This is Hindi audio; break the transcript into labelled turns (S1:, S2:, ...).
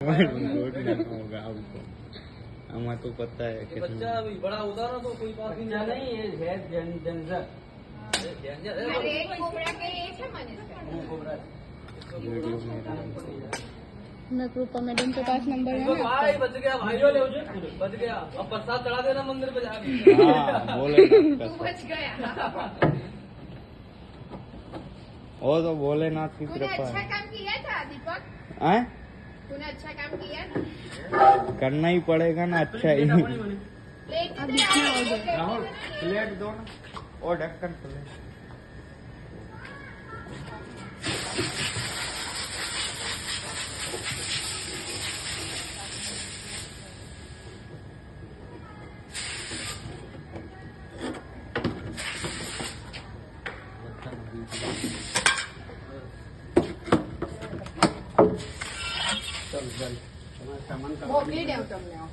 S1: होगा आपको हमें तो पता है कि
S2: बच्चा अभी बड़ा होता ना तो कोई बात नहीं है डेंजर
S3: अरे कोबरा के ये है मनीषा
S4: मैं कृपा मैडम के पास नंबर है ना
S2: भाई बच गया भाई बच गया अब प्रसाद चढ़ा देना मंदिर पे जाके
S1: हाँ बोले
S3: बच गया
S1: वो तो भोलेनाथ की
S3: तूने
S1: कृपा
S3: अच्छा
S1: है
S3: काम किया था दीपक
S1: हैं?
S3: तूने अच्छा काम किया ना
S1: करना ही पड़ेगा ना अच्छा ही
S3: लेके
S4: अब
S3: तो
S4: इतना
S3: यार,
S4: हो गया।
S3: लेके
S1: राहुल
S3: तो नहीं।
S1: प्लेट दो ना और ढक्कन प्लेट
S3: મોકલી દઉં તમને